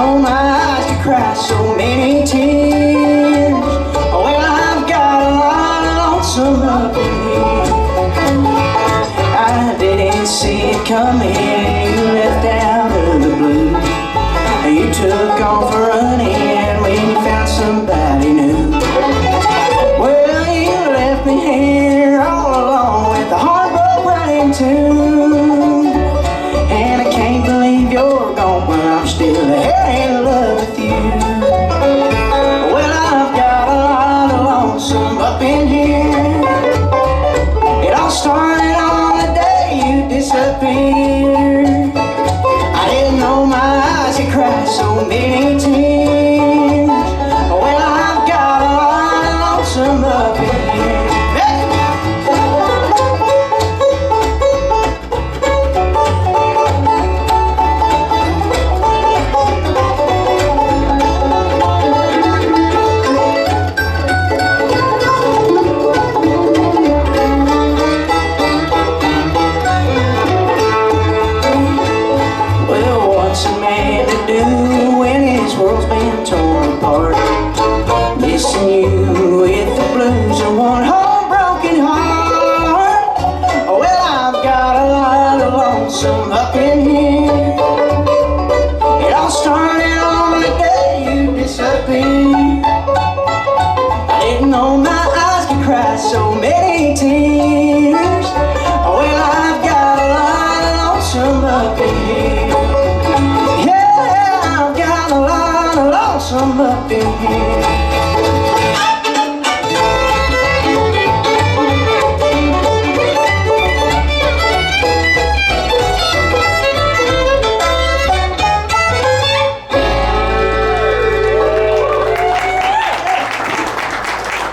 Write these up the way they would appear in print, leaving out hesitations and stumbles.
know my eyes could cry so many tears. Well, I've got a lot of lonesome up in here. I didn't see it coming, you left out of the blue. You took off running when you found somebody new. Well, you left me here all alone with a heart broke right in two. And I can't believe you're gone, but I'm still in love with you. Well, I've got a lot of lonesome up in here. It all started on the day you disappeared. I didn't know my eyes could cry so many tears. Well, I've got a lot of lonesome up in here. What's a man to do when his world's been torn apart? Missing you with the blues and one whole broken heart. Well, I've got a lot of lonesome up in here. It all started on the day you disappeared. I didn't know my eyes could cry so many tears. Well, I've got a lot of lonesome up in here. Lonesome up in here.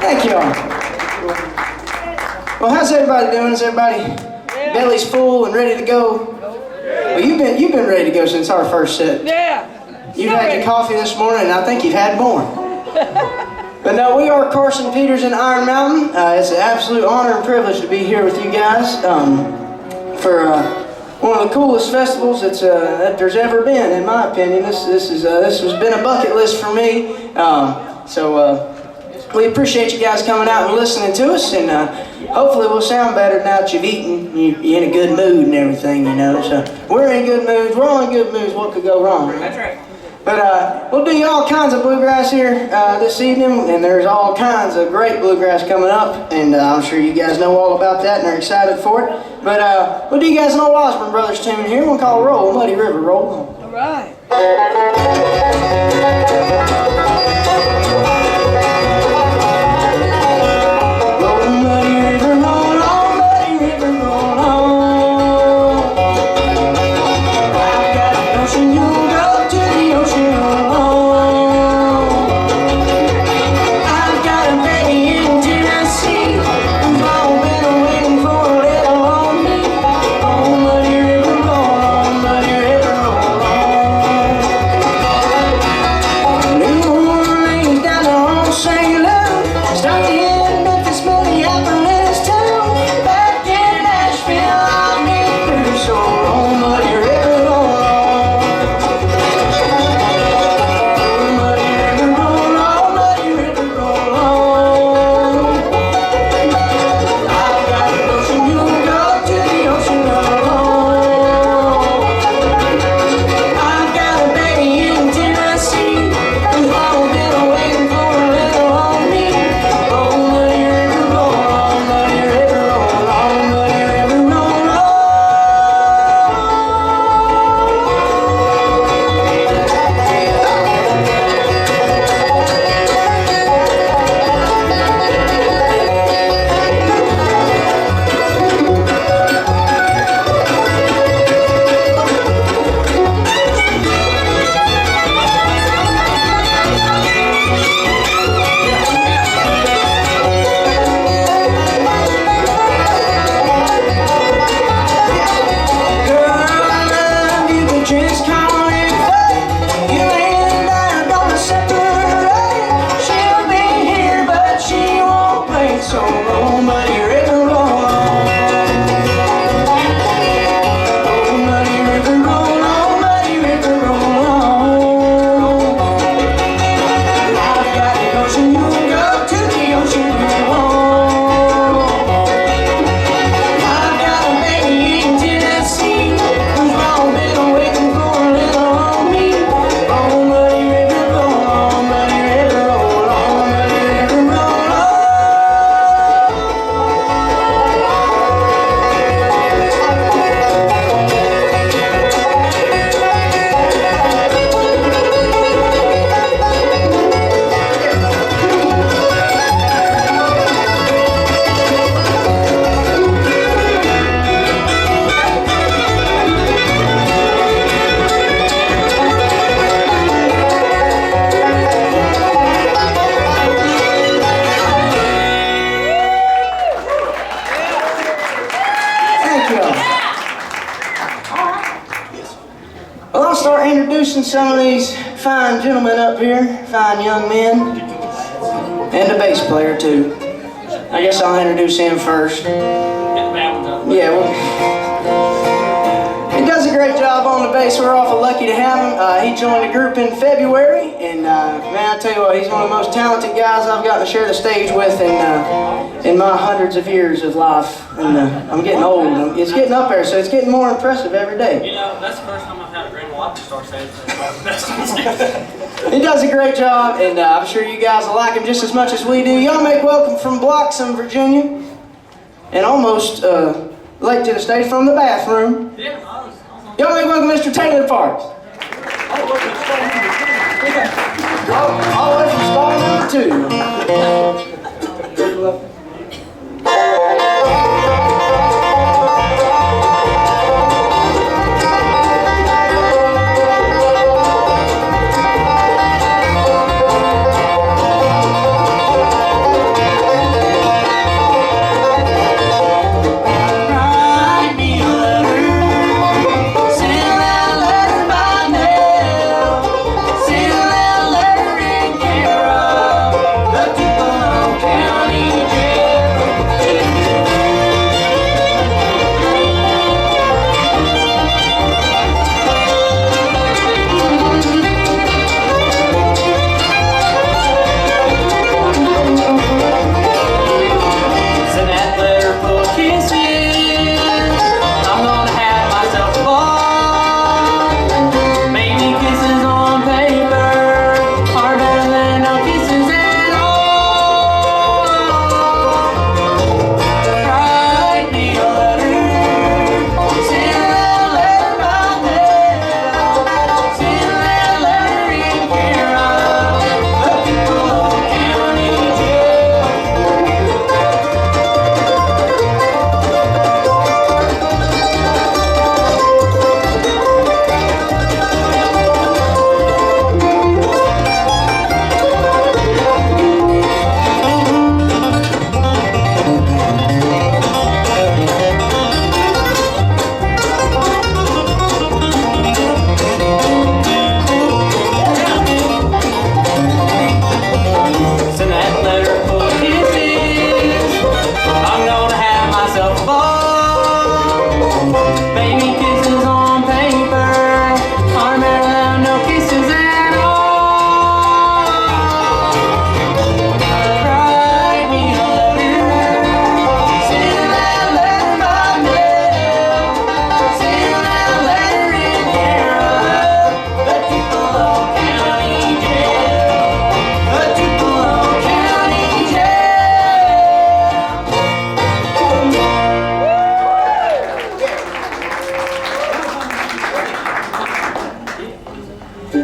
Thank you all. Well, how's everybody doing? Is everybody belly's full and ready to go? Well, you've been ready to go since our first set. Yeah. You've had your coffee this morning, and I think you've had more. But no, we are Carson, Peters, and Iron Mountain. It's an absolute honor and privilege to be here with you guys for one of the coolest festivals that there's ever been, in my opinion. This has been a bucket list for me. We appreciate you guys coming out and listening to us, and hopefully we'll sound better now that you've eaten. You're in a good mood and everything, you know. So we're in good moods. We're all in good moods. What could go wrong? Right? That's right. But we'll do all kinds of bluegrass here this evening, and there's all kinds of great bluegrass coming up, and I'm sure you guys know all about that and are excited for it. But we'll do you guys an old Osborne Brothers tune here. We'll call Roll, Muddy River, roll on. All right. introducing some of these fine gentlemen up here, fine young men, and the bass player too. I guess I'll introduce him first. Yeah, well, he does a great job on the bass. We're awful lucky to have him. He joined the group in February, and man, I tell you what, he's one of the most talented guys I've gotten to share the stage with in my hundreds of years of life. And I'm getting old. It's getting up there, so it's getting more impressive every day. You know, that's the first time I've had a Green Lobster Star say He does a great job, and I'm sure you guys will like him just as much as we do. Y'all make welcome from Bloxham, Virginia, and almost late to the stage from the bathroom. Yeah, Y'all make welcome Mr. Taylor Parks. All the way from stall number 2.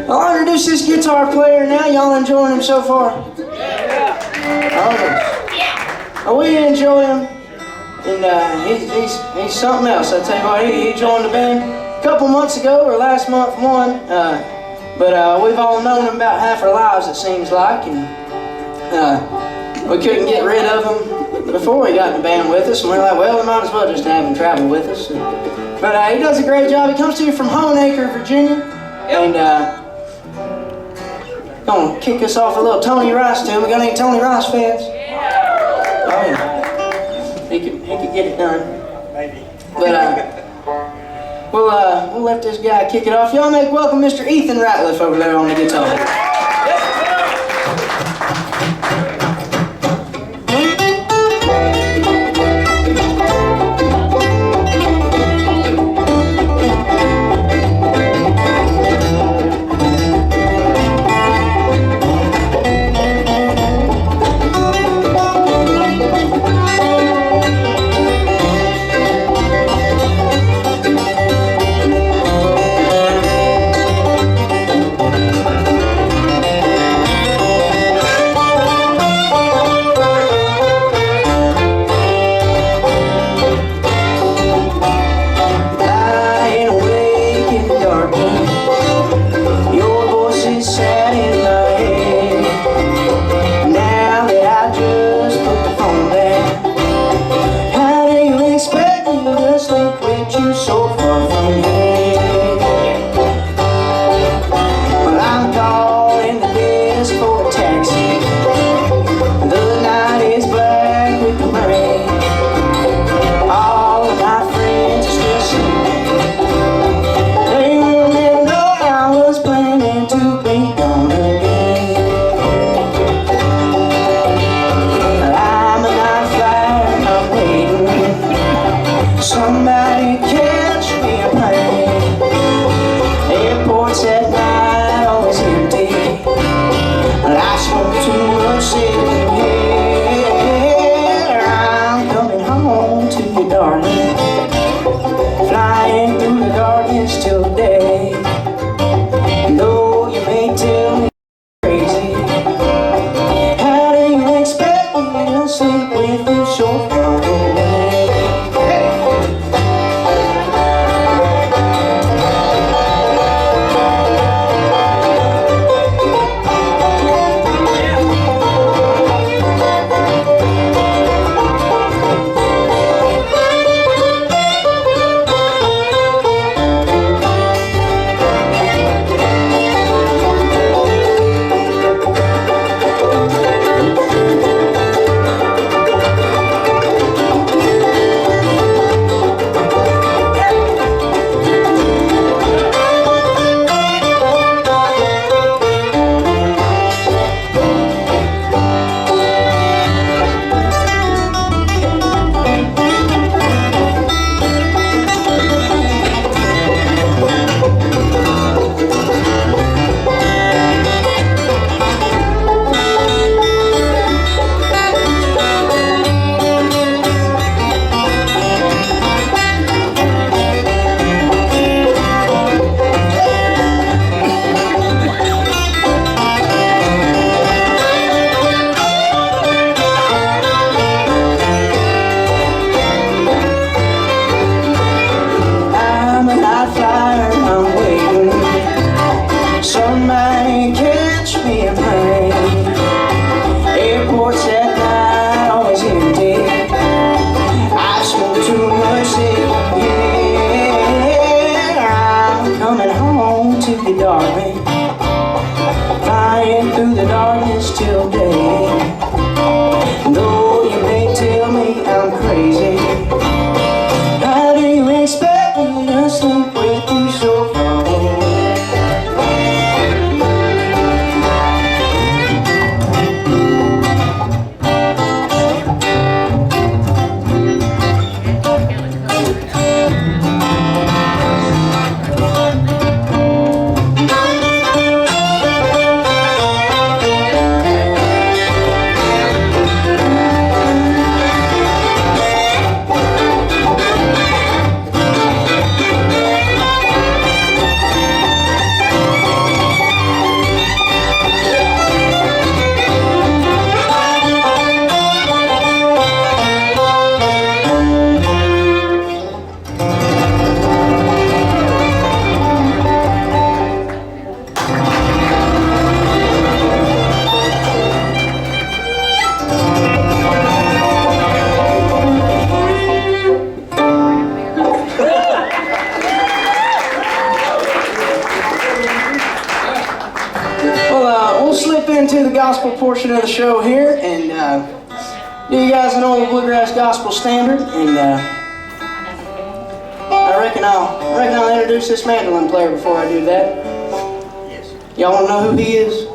I'll introduce this guitar player now. Y'all enjoying him so far? Yeah. Oh, we enjoy him, and he's something else. I tell you what, he joined the band a couple months ago, or last month one. But we've all known him about half our lives, it seems like, and we couldn't get rid of him before he got in the band with us, and we're like, well, we might as well just have him travel with us. But he does a great job. He comes to you from Hohenacre, Virginia, and gonna kick us off a little Tony Rice tune. We got any Tony Rice fans? Yeah. Oh yeah. He could get it done. Maybe. But we'll let this guy kick it off. Y'all make welcome Mr. Ethan Ratliff over there on the guitar. into the gospel portion of the show here and do you guys an old bluegrass gospel standard. And I reckon I'll introduce this mandolin player before I do that. Yes. Y'all want to know who he is?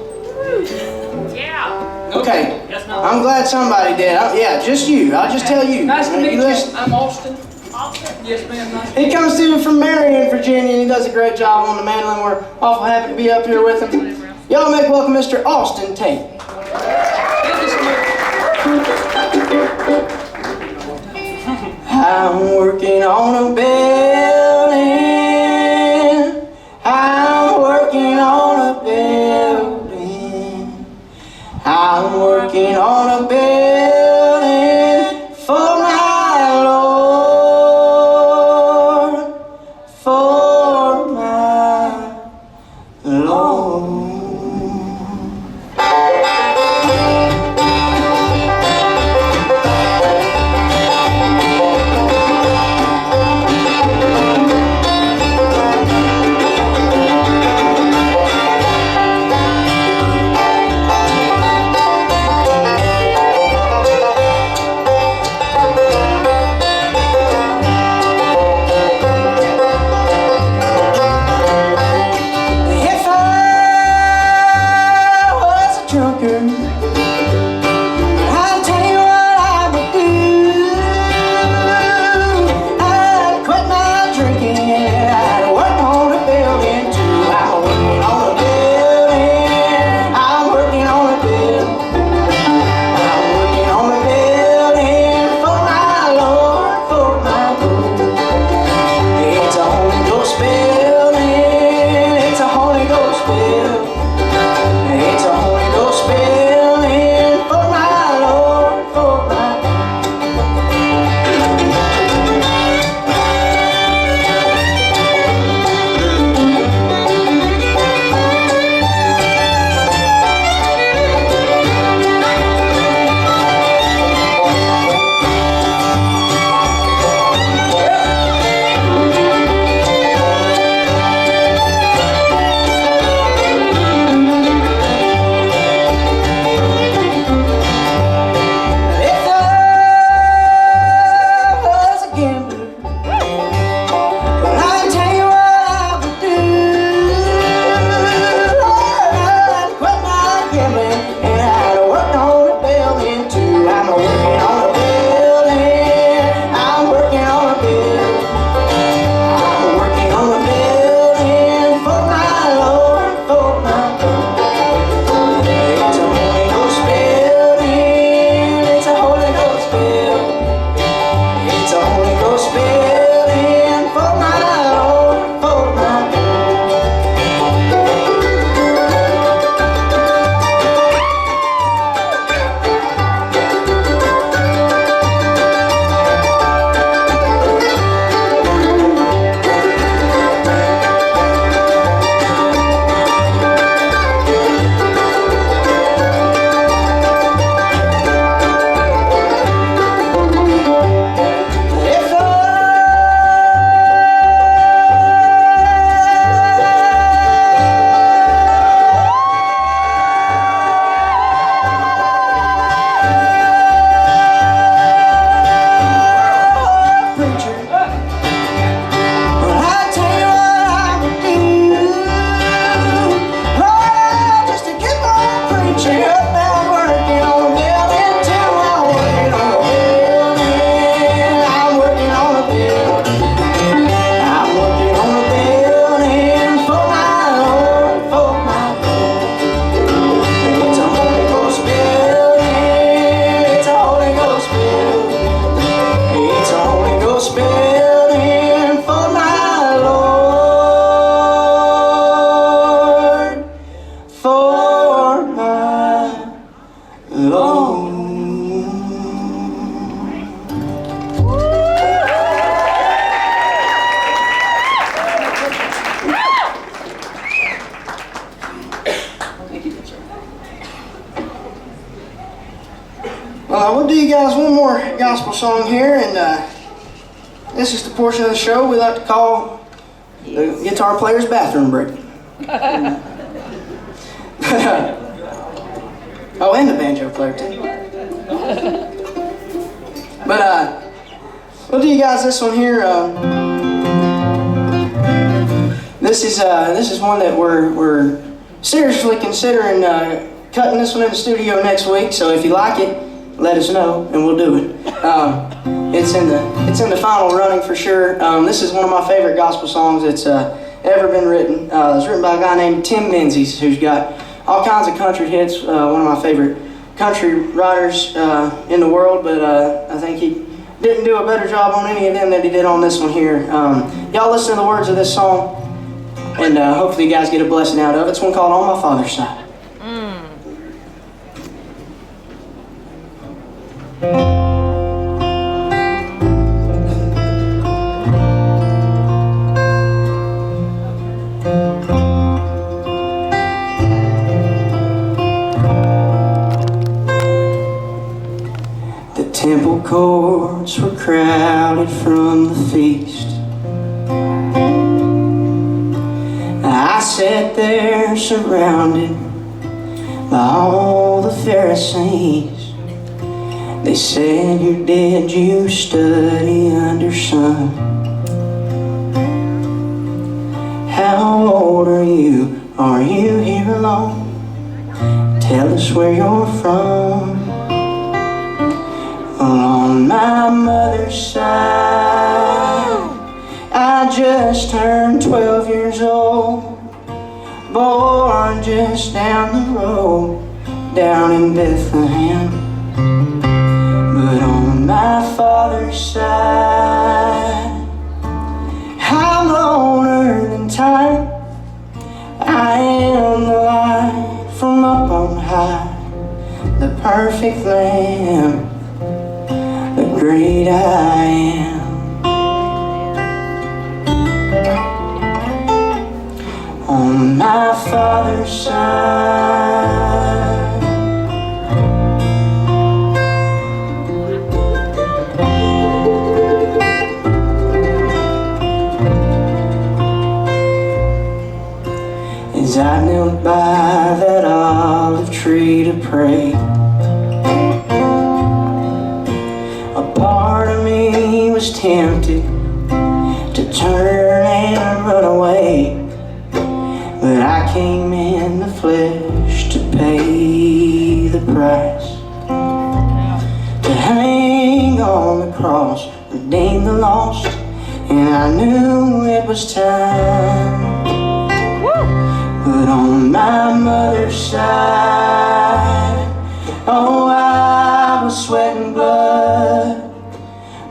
Yeah. Okay. Yes, no. I'm glad somebody did. Yeah, just you. I'll just tell you. Nice to meet you. listen. I'm Austin. Yes, ma'am. Nice. He comes to you from Marion, Virginia, and he does a great job on the mandolin. We're awful happy to be up here with him. Y'all make welcome Mr. Austin Tate. I'm working on a building. I'm working on a building. I'm working on a building for my Lord. For my Lord. If I was a drunkard, I'll tell you what I would do. I'd quit my drinking and I'd work on a building too. I'm working on a building. I'm working on a building. I'm working on a building for my Lord, for my Lord. It's a Holy Ghost building. It's a Holy Ghost building. It's a Holy Ghost building for my Lord, for my Lord. If I was a gambler, well, I'd tell you what I would do. I'd quit my gambling and I'd work on a building too. I'm working on a building. I'm working on a building. I'm working on a building for my Lord, for my Lord. It's a Holy Ghost building. It's a Holy Ghost building. It's a Holy Ghost building for my Lord, for my Lord. If preacher, well, I'd tell you what I would do. Lord, just to keep on preaching up and working on a building till I'm working on a building. I'm working on a building. I'm working on a building for my Lord, for my Lord. It's a Holy Ghost building. It's a Holy Ghost building. It's a Holy Ghost building for my Lord, for my Lord. We'll do you guys one more gospel song here, and this is the portion of the show we like to call the guitar player's bathroom break. Oh, and the banjo player too. But we'll do you guys this one here. This is one that we're seriously considering cutting this one in the studio next week. So if you like it, let us know and we'll do it. It's in the final running for sure. This is one of my favorite gospel songs that's ever been written. It was written by a guy named Tim Menzies, who's got all kinds of country hits. One of my favorite country writers in the world, but I think he didn't do a better job on any of them than he did on this one here. Y'all listen to the words of this song, and hopefully you guys get a blessing out of it. It's one called On My Father's Side. The temple courts were crowded from the feast. I sat there surrounded by all the Pharisees. They said, "You did you study under sun? How old are you? Are you here alone? Tell us where you're from." On my mother's side, I just turned 12 years old, born just down the road, down in Bethlehem. But on my father's side, I'm older than time. I am the light from up on high, the perfect Lamb, the great I am. On my father's side, as I knelt by that olive tree to pray, a part of me was tempted to turn and run away. But I came in the flesh to pay the price, to hang on the cross, redeem the lost, and I knew it was time. But on my mother's side, oh, I was sweating blood,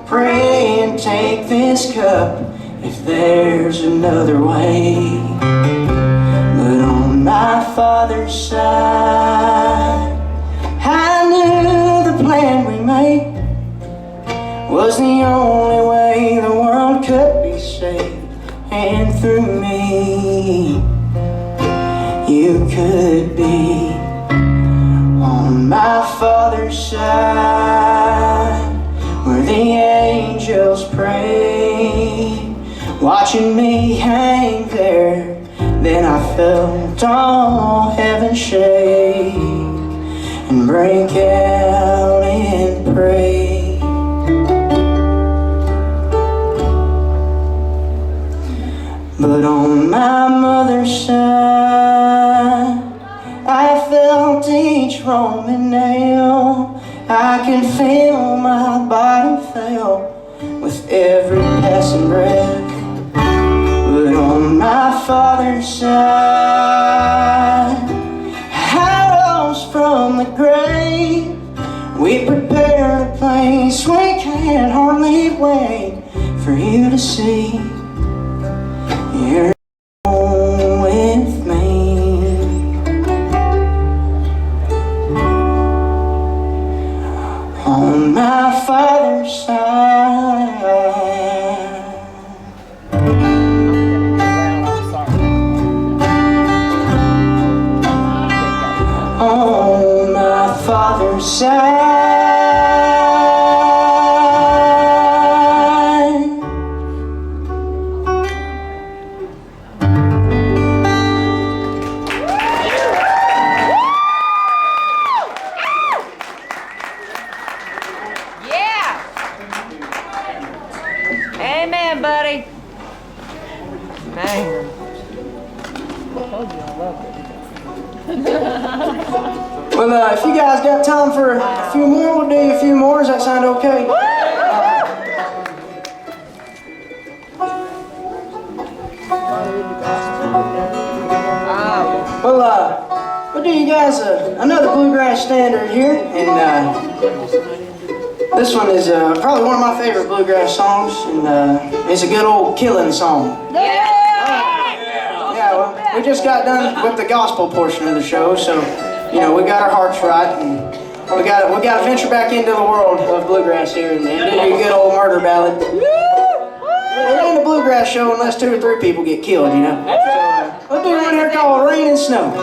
praying, take this cup if there's another way. But on my father's side, I knew the plan we made was the only way the world could be saved. And through me, you could be. On my father's side, where the angels pray, watching me hang there. Then I felt all heaven shake and break out and pray. But on my mother's side, I felt each Roman nail. I can feel my body fail with every passing breath. But on my father's side, I rose from the grave. We prepared a place we can't hardly wait for you to see. You're home with me. On my father's side, on my father's side. Well, if you guys got time for a few more, we'll do a few more. Does that sound okay? Well, we'll do you guys another bluegrass standard here, and this one is probably one of my favorite bluegrass songs, and it's a good old killing song. Yeah, well, we just got done with the gospel portion of the show, so you know we got our hearts right, and we got to venture back into the world of bluegrass here and do a good old murder ballad. It ain't a bluegrass show unless 2 or 3 people get killed, you know. So we'll do one here called Rain and Snow.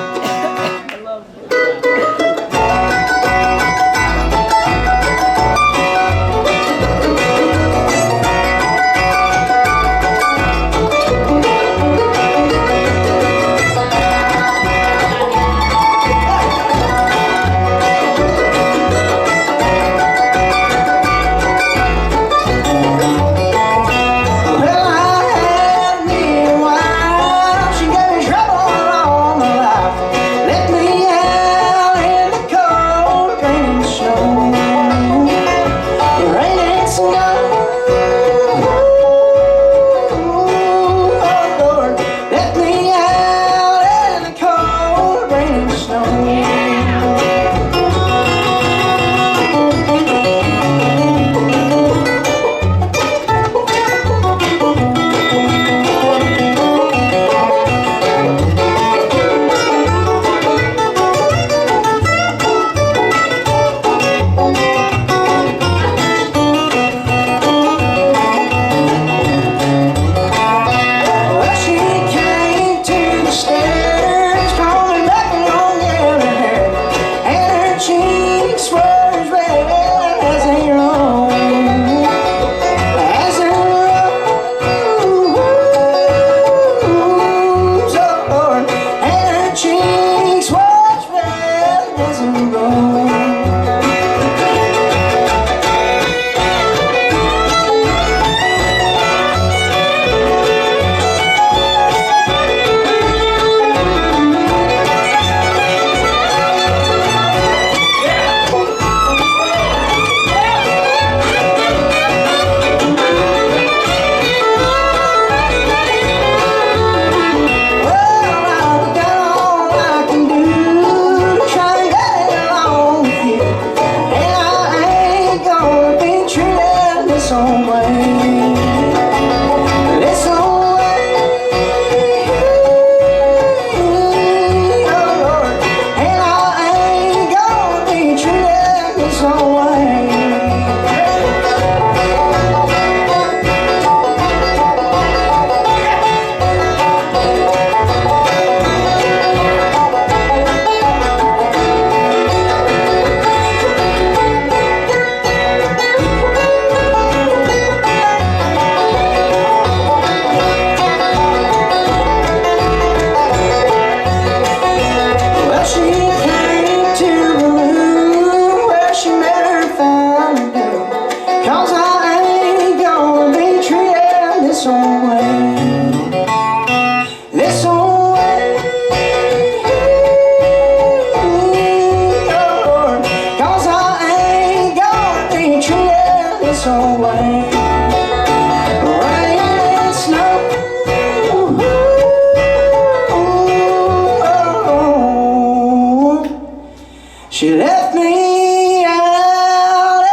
She left me out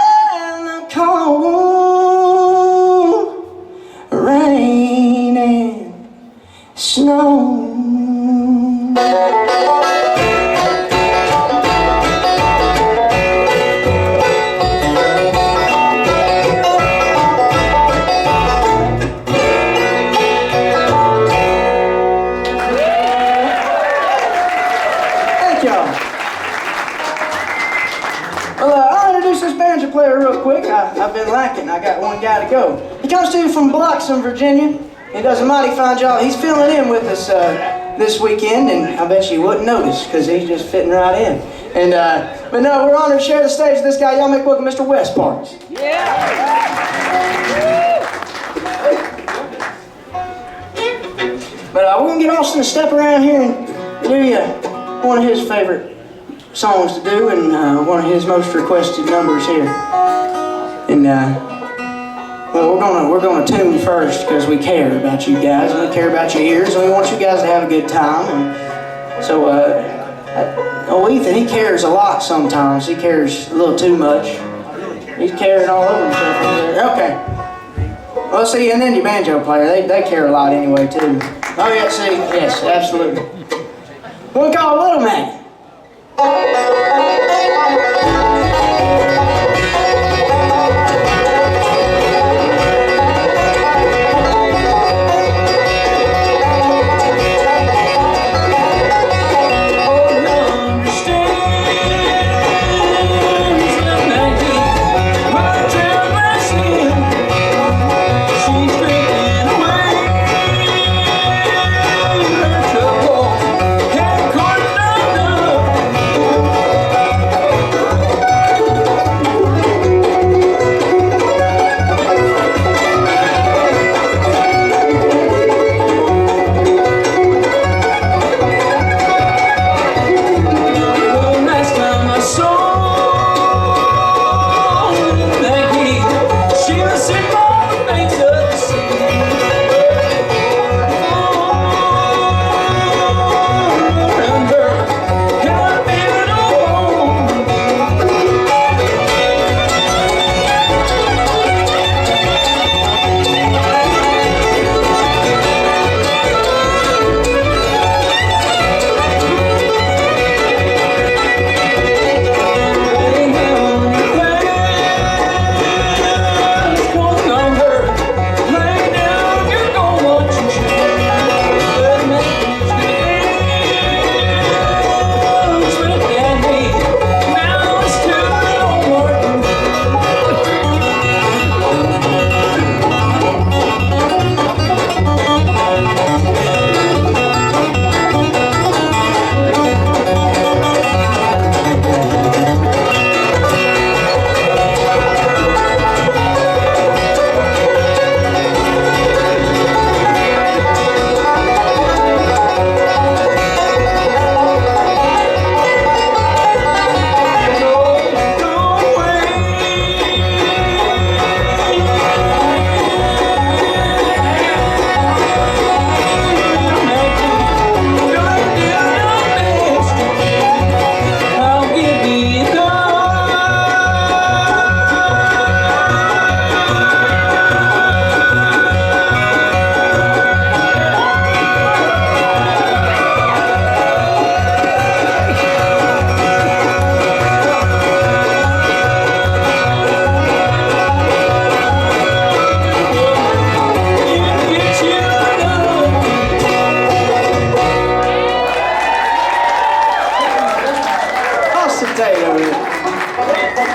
in the cold rain and snow. Thank y'all. Well, I'll introduce this banjo player real quick. I've been lacking. I got one guy to go. He comes to you from Bloxham, Virginia. He does a mighty fine job. He's filling in with us this weekend, and I bet you wouldn't notice because he's just fitting right in. And but no, we're honored to share the stage with this guy. Y'all make welcome Mr. Wes Parks. Yeah. But we're gonna get Austin to step around here and do you one of his favorite songs to do, and one of his most requested numbers here. And well, we're gonna tune first because we care about you guys, and we care about your ears, and we want you guys to have a good time. And so, Ethan, he cares a lot sometimes. He cares a little too much. He's carrying all over himself. Okay. Well, see, and then your banjo player, they care a lot anyway too. Oh yeah, see, yes, absolutely. One called Little Man.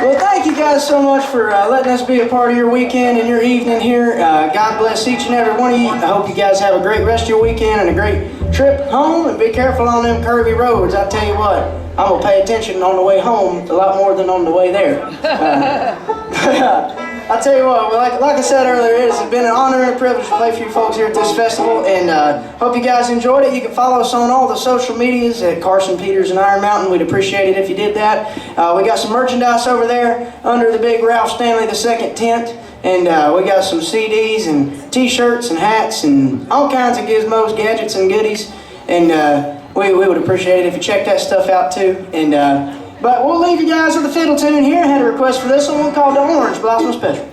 Well, thank you guys so much for letting us be a part of your weekend and your evening here. God bless each and every one of you. I hope you guys have a great rest of your weekend and a great trip home, and be careful on them curvy roads. I tell you what, I'm going to pay attention on the way home a lot more than on the way there. I tell you what, like I said earlier, it has been an honor and a privilege to play for you folks here at this festival, and hope you guys enjoyed it. You can follow us on all the social medias at Carson, Peters, and Iron Mountain. We'd appreciate it if you did that. We got some merchandise over there under the big Ralph Stanley II tent, and we got some CDs and t-shirts and hats and all kinds of gizmos, gadgets, and goodies, and we would appreciate it if you check that stuff out too. And but we'll leave you guys with a fiddle tune here. I had a request for this one called the Orange Blossom Special.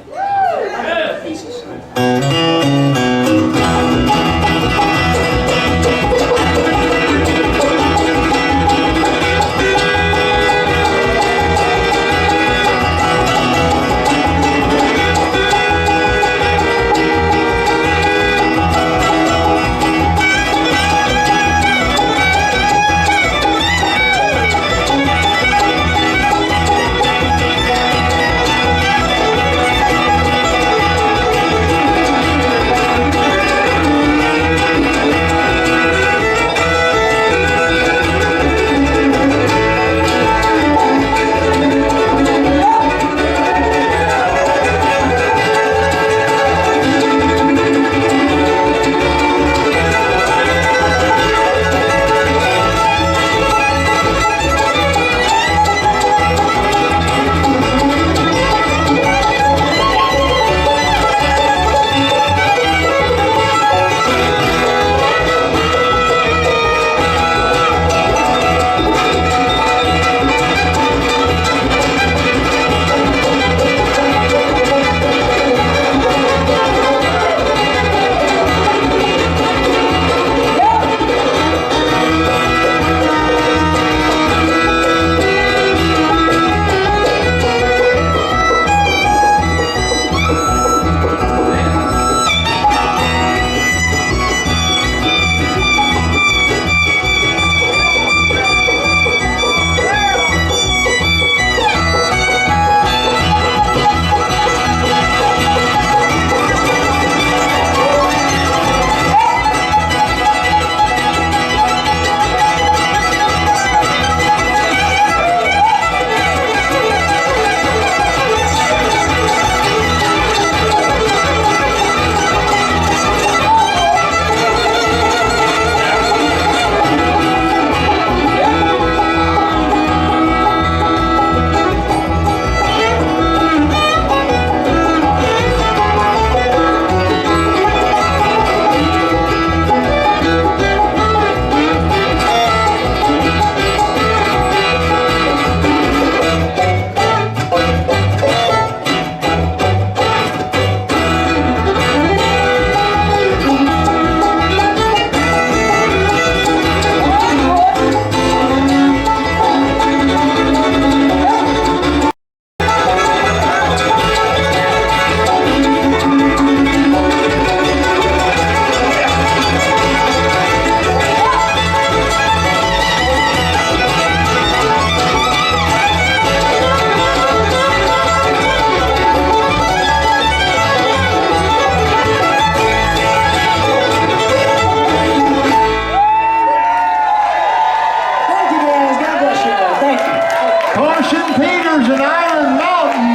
Peters and Iron Mountain.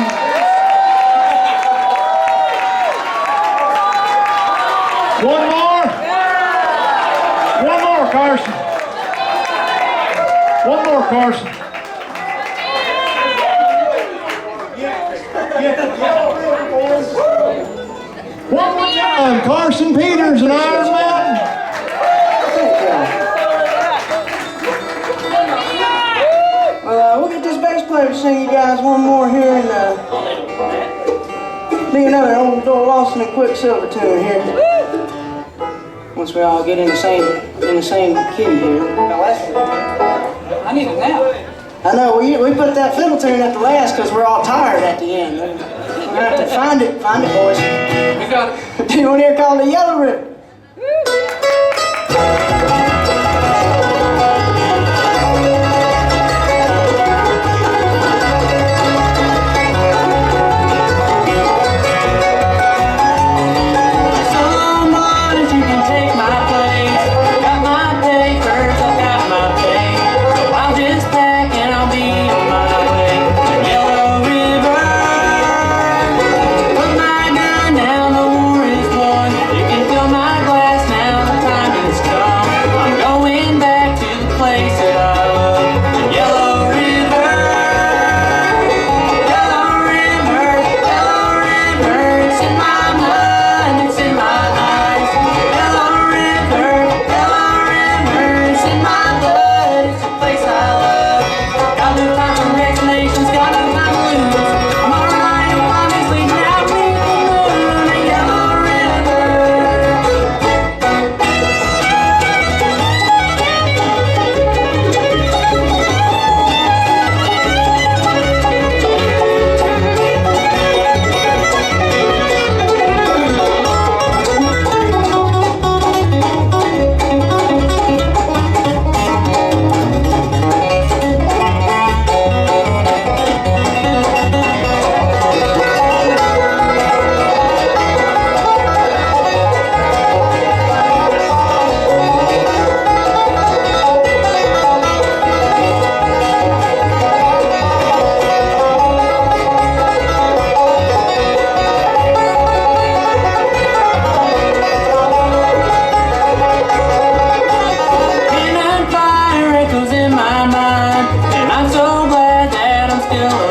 One more? One more, Carson. One more, Carson. One more time, Carson Peters and Iron Mountain. Well, we'll get this bass player to sing you guys one more here and do another old Lawson and Quicksilver tune here. Once we all get in the same key here. I need a nap. I know we put that fiddle tune at the last because we're all tired at the end. We're gonna have to find it, boys. We got it. Do you want to hear called the Yellow River? And I'm so glad that I'm still alive.